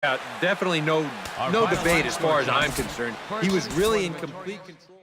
Definitely no debate as far as I'm concerned. He was really in complete control.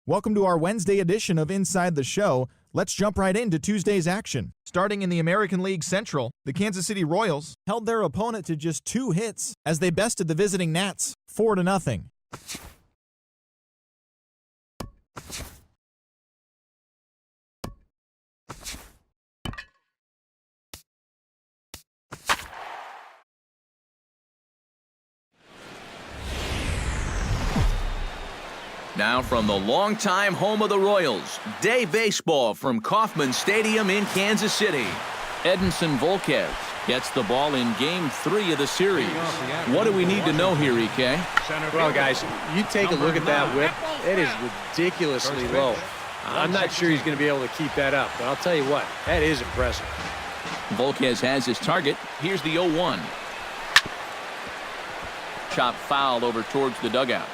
Welcome to our Wednesday edition of Inside the Show. Let's jump right into Tuesday's action. Starting in the American League Central, the Kansas City Royals held their opponent to just 2 hits as they bested the visiting Nats 4-0. Now from the longtime home of the Royals, day baseball from Kauffman Stadium in Kansas City. Edinson Volquez gets the ball in Game 3 of the series. What do we need to know here, EK? Well, guys, you take a look at that whip. It is ridiculously low. I'm not sure he's going to be able to keep that up, but I'll tell you what, that is impressive. Volquez has his target. Here's the 0-1. Chop foul over towards the dugout.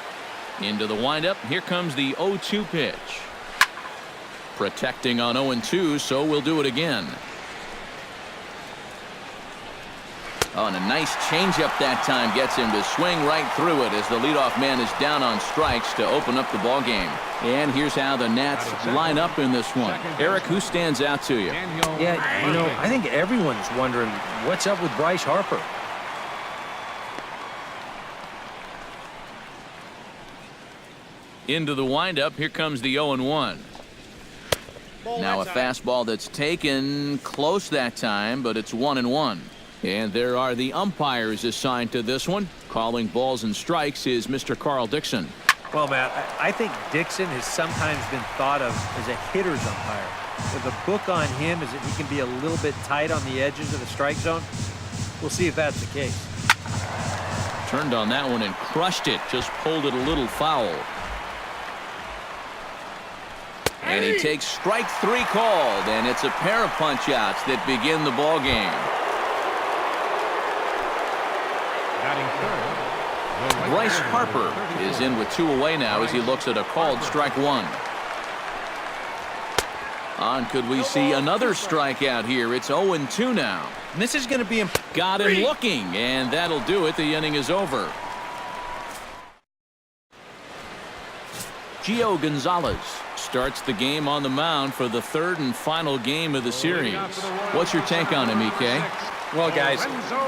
Into the windup. Here comes the 0-2 pitch. Protecting on 0-2, so we'll do it again. Oh, and a nice changeup that time gets him to swing right through it as the leadoff man is down on strikes to open up the ball game. And here's how the Nats line up in this one. Eric, who stands out to you? Yeah, you know, I think everyone's wondering what's up with Bryce Harper. Into the windup. Here comes the 0-1. Now a fastball that's taken close that time, but it's 1-1. And there are the umpires assigned to this one. Calling balls and strikes is Mr. Carl Dixon. Well, Matt, I think Dixon has sometimes been thought of as a hitter's umpire. But the book on him is that he can be a little bit tight on the edges of the strike zone. We'll see if that's the case. Turned on that one and crushed it. Just pulled it a little foul. And he takes strike 3 called, and it's a pair of punch-outs that begin the ball game. Bryce Harper is in with 2 away now as he looks at a called strike 1. On, could we see another strikeout here? It's 0-2 now. And this is going to be got him looking, and that'll do it. The inning is over. Gio Gonzalez starts the game on the mound for the 3rd and final game of the series. What's your take on him, EK? Well, guys,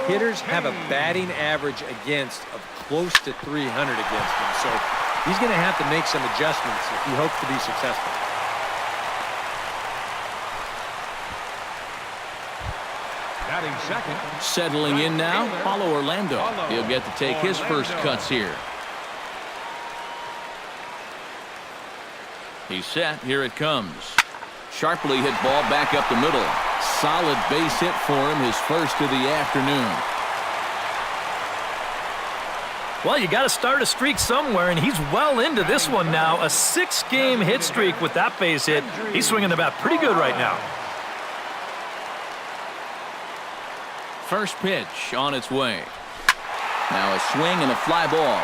hitters have a batting average against of close to 300 against him, so he's going to have to make some adjustments if he hopes to be successful. Settling in now, Paulo Orlando. He'll get to take his first cuts here. He's set. Here it comes. Sharply hit ball back up the middle. Solid base hit for him, his first of the afternoon. Well, you got to start a streak somewhere, and he's well into this one now. A 6-game hit streak with that base hit. He's swinging the bat pretty good right now. First pitch on its way. Now a swing and a fly ball.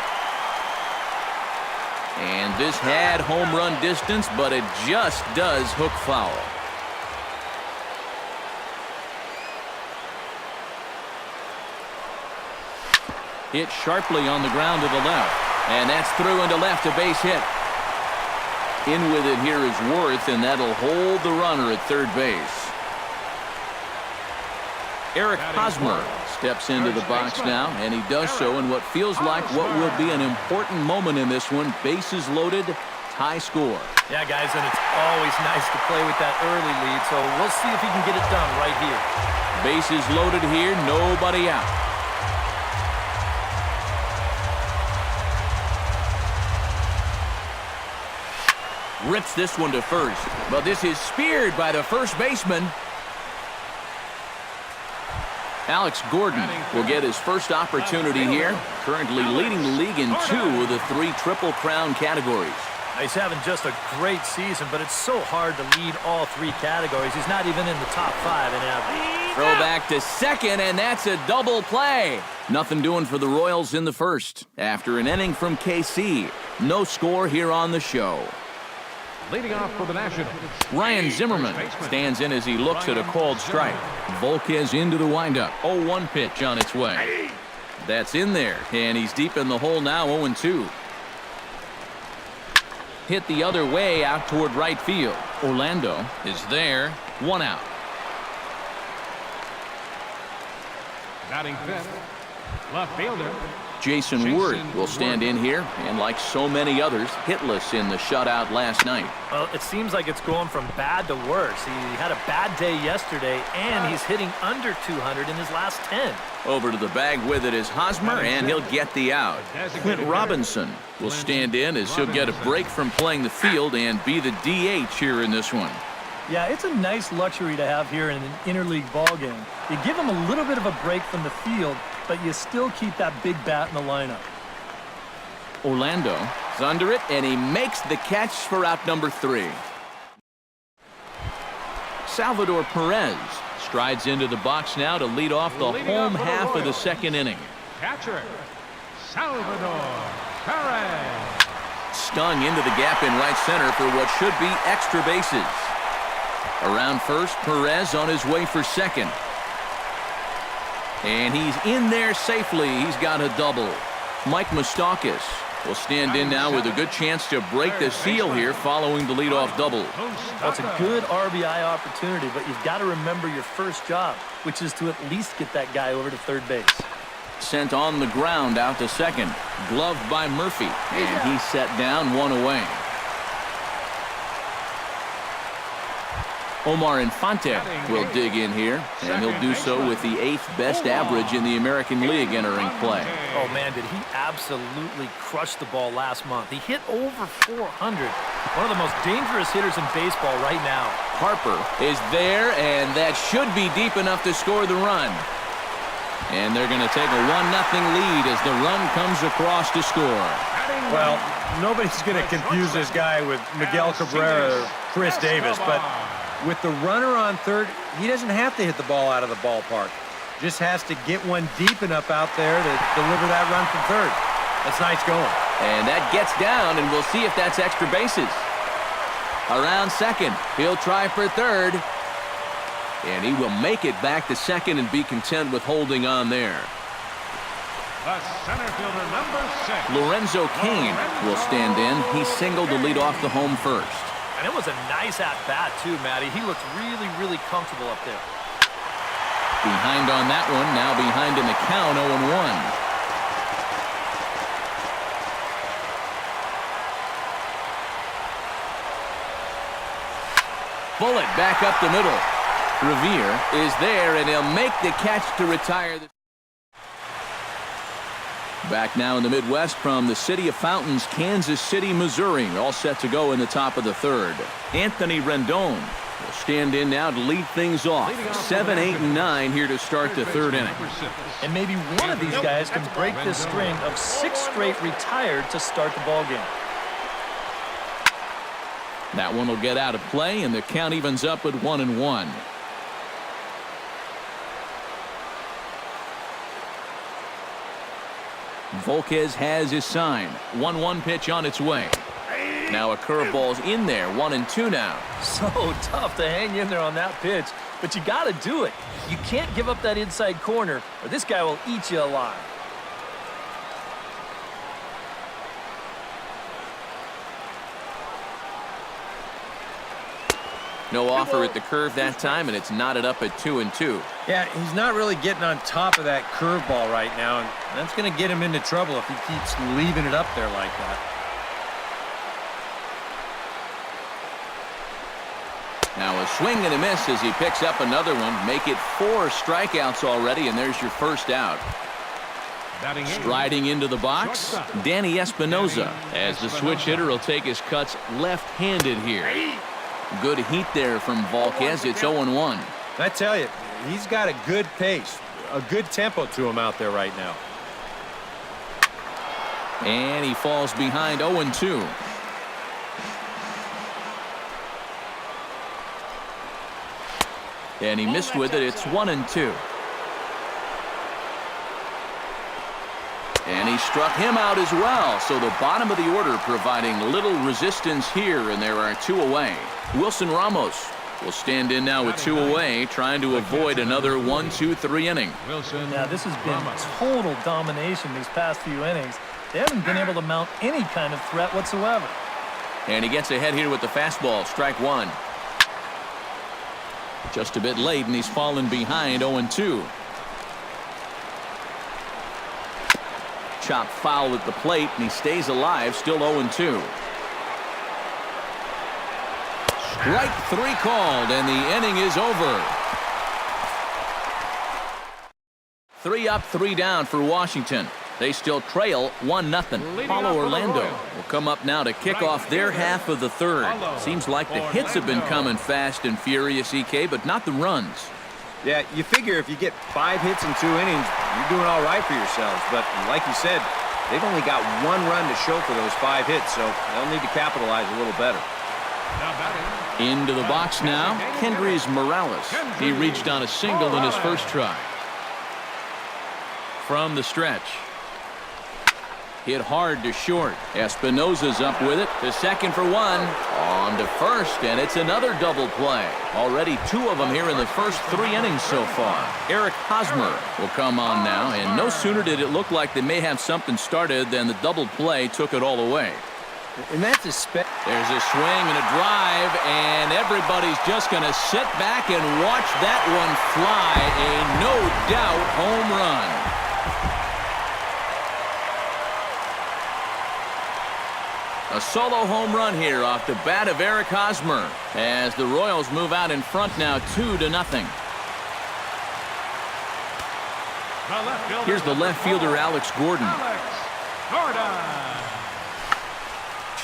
And this had home run distance, but it just does hook foul. Hit sharply on the ground to the left. And that's through into left, a base hit. In with it here is Worth, and that'll hold the runner at third base. Eric Hosmer steps into the box now, and he does so in what feels like what will be an important moment in this one. Bases loaded, tie score. Yeah, guys, and it's always nice to play with that early lead, so we'll see if he can get it done right here. Bases loaded here, nobody out. Rips this one to first, but this is speared by the first baseman. Alex Gordon will get his first opportunity here, currently leading the league in 2 of the 3 Triple Crown categories. He's having just a great season, but it's so hard to lead all three categories. He's not even in the top 5 in average. Throw back to second, and that's a double play. Nothing doing for the Royals in the first. After an inning from KC, no score here on the show. Leading off for the Nationals, Ryan Zimmerman stands in as he looks at a called strike. Volquez into the windup. 0-1 pitch on its way. That's in there, and he's deep in the hole now, 0-2. Hit the other way out toward right field. Orlando is there, 1 out. batting fifth, left fielder Jason Ward will stand in here, and like so many others, hitless in the shutout last night. Well, it seems like it's going from bad to worse. He had a bad day yesterday, and he's hitting under 200 in his last 10. Over to the bag with it is Hosmer, and he'll get the out. Clint Robinson will stand in as he'll get a break from playing the field and be the DH here in this one. Yeah, it's a nice luxury to have here in an interleague ball game. You give him a little bit of a break from the field, but you still keep that big bat in the lineup. Orlando is under it, and he makes the catch for out number 3. Salvador Perez strides into the box now to lead off the home half of the second inning. catcher Salvador Perez. Stung into the gap in right center for what should be extra bases. Around first, Perez on his way for second. And he's in there safely. He's got a double. Mike Moustakas will stand in now with a good chance to break the seal here following the leadoff double. That's a good RBI opportunity, but you've got to remember your first job, which is to at least get that guy over to third base. Sent on the ground out to second. Gloved by Murphy. And he's set down, one away. Omar Infante will dig in here, and he'll do so with the 8th best average in the American League entering play. Oh, man, did he absolutely crush the ball last month. He hit over 400. One of the most dangerous hitters in baseball right now. Harper is there, and that should be deep enough to score the run. And they're going to take a 1-0 lead as the run comes across to score. Well, nobody's going to confuse this guy with Miguel Cabrera or Chris Davis, but with the runner on third, he doesn't have to hit the ball out of the ballpark. Just has to get one deep enough out there to deliver that run from third. That's nice going. And that gets down, and we'll see if that's extra bases. Around second, he'll try for third. And he will make it back to second and be content with holding on there. The center fielder, number 6. Lorenzo Cain will stand in. He singled to lead off the home first. And it was a nice at-bat, too, Matty. He looked really, really comfortable up there. Behind on that one, now behind in the count, 0-1. Bullet back up the middle. Revere is there, and he'll make the catch to retire. Back now in the Midwest from the city of Fountains, Kansas City, Missouri. All set to go in the top of the third. Anthony Rendon will stand in now to lead things off. 7, 8, and 9 here to start the third inning. And maybe one of these guys can break this string of 6 straight retired to start the ball game. That one will get out of play, and the count evens up at 1-1. Volquez has his sign. 1-1 pitch on its way. Now a curveball's in there. 1-2 now. So tough to hang in there on that pitch, but you got to do it. You can't give up that inside corner, or this guy will eat you alive. No offer at the curve that time, and it's knotted up at 2-2. Yeah, he's not really getting on top of that curveball right now, and that's going to get him into trouble if he keeps leaving it up there like that. Now a swing and a miss as he picks up another one. Make it 4 strikeouts already, and there's your first out. Striding into the box, Danny Espinoza, as the switch hitter will take his cuts left-handed here. Good heat there from Volquez. It's 0-1. I tell you, he's got a good pace, a good tempo to him out there right now. And he falls behind 0-2. and he missed with it. It's 1-2. And he struck him out as well. So the bottom of the order providing little resistance here, and there are 2 away. Wilson Ramos will stand in now with 2 away, trying to avoid another 1-2-3 inning. Yeah, this has been total domination these past few innings. They haven't been able to mount any kind of threat whatsoever. And he gets ahead here with the fastball. Strike 1. Just a bit late, and he's fallen behind 0-2. Chop foul at the plate, and he stays alive, still 0-2. Strike 3 called, and the inning is over. 3 up, 3 down for Washington. They still trail 1-0. Paulo Orlando will come up now to kick off their half of the third. Seems like the hits have been coming fast and furious, EK, but not the runs. Yeah, you figure if you get 5 hits in 2 innings, you're doing all right for yourselves. But like you said, they've only got 1 run to show for those 5 hits, so they'll need to capitalize a little better. Into the box now, Kendrys Morales. He reached on a single in his first try. From the stretch. Hit hard to short. Espinosa's up with it to second for 1. On to first, and it's another double play. Already 2 of them here in the first 3 innings so far. Eric Hosmer will come on now, and no sooner did it look like they may have something started than the double play took it all away. And that's There's a swing and a drive, and everybody's just going to sit back and watch that one fly. A no-doubt home run. A solo home run here off the bat of Eric Hosmer as the Royals move out in front now 2-0. Here's the left fielder, Alex Gordon.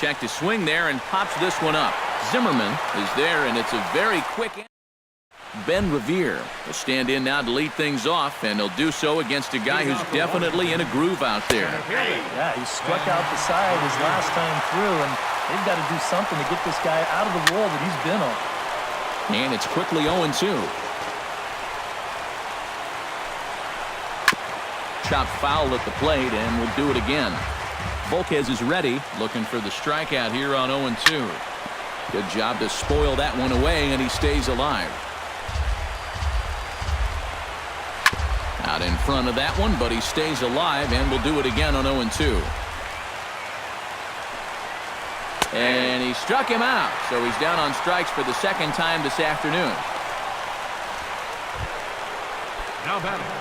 Check to swing there and pops this one up. Zimmerman is there, and it's a very quick. Ben Revere will stand in now to lead things off, and he'll do so against a guy who's definitely in a groove out there. Yeah, he struck out the side his last time through, and they've got to do something to get this guy out of the role that he's been on. And it's quickly 0-2. Chopped foul at the plate, and we'll do it again. Volquez is ready, looking for the strikeout here on 0-2. Good job to spoil that one away, and he stays alive. Out in front of that one, but he stays alive, and we'll do it again on 0-2. And he struck him out, so he's down on strikes for the second time this afternoon.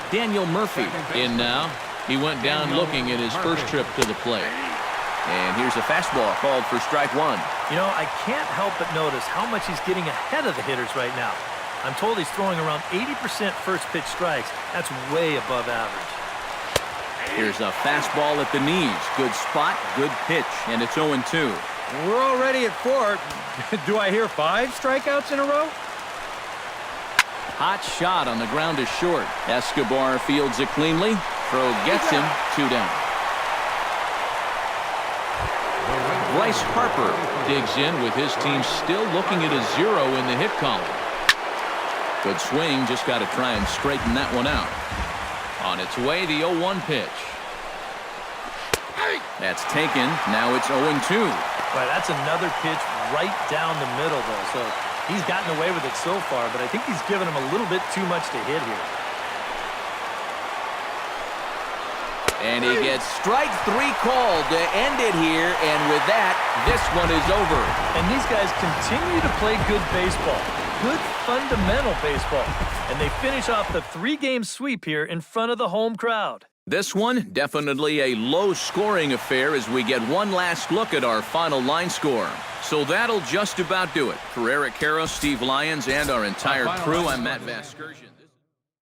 Daniel Murphy in now. He went down looking at his first trip to the plate. And here's a fastball called for strike 1. You know, I can't help but notice how much he's getting ahead of the hitters right now. I'm told he's throwing around 80% first pitch strikes. That's way above average. Here's a fastball at the knees. Good spot, good pitch, and it's 0-2. We're already at 4. Do I hear 5 strikeouts in a row? Hot shot on the ground to short. Escobar fields it cleanly. Throw gets him, 2 down. Bryce Harper digs in with his team still looking at a 0 in the hit column. Good swing, just got to try and straighten that one out. On its way, the 0-1 pitch. That's taken. Now it's 0-2. Right, that's another pitch right down the middle, though. So he's gotten away with it so far, but I think he's given him a little bit too much to hit here. And he gets strike 3 called to end it here, and with that, this one is over. And these guys continue to play good baseball, good fundamental baseball, and they finish off the 3-game sweep here in front of the home crowd. This one, definitely a low-scoring affair as we get one last look at our final line score. So that'll just about do it. For Eric Karros, Steve Lyons, and our entire crew, I'm Matt Vasgersian.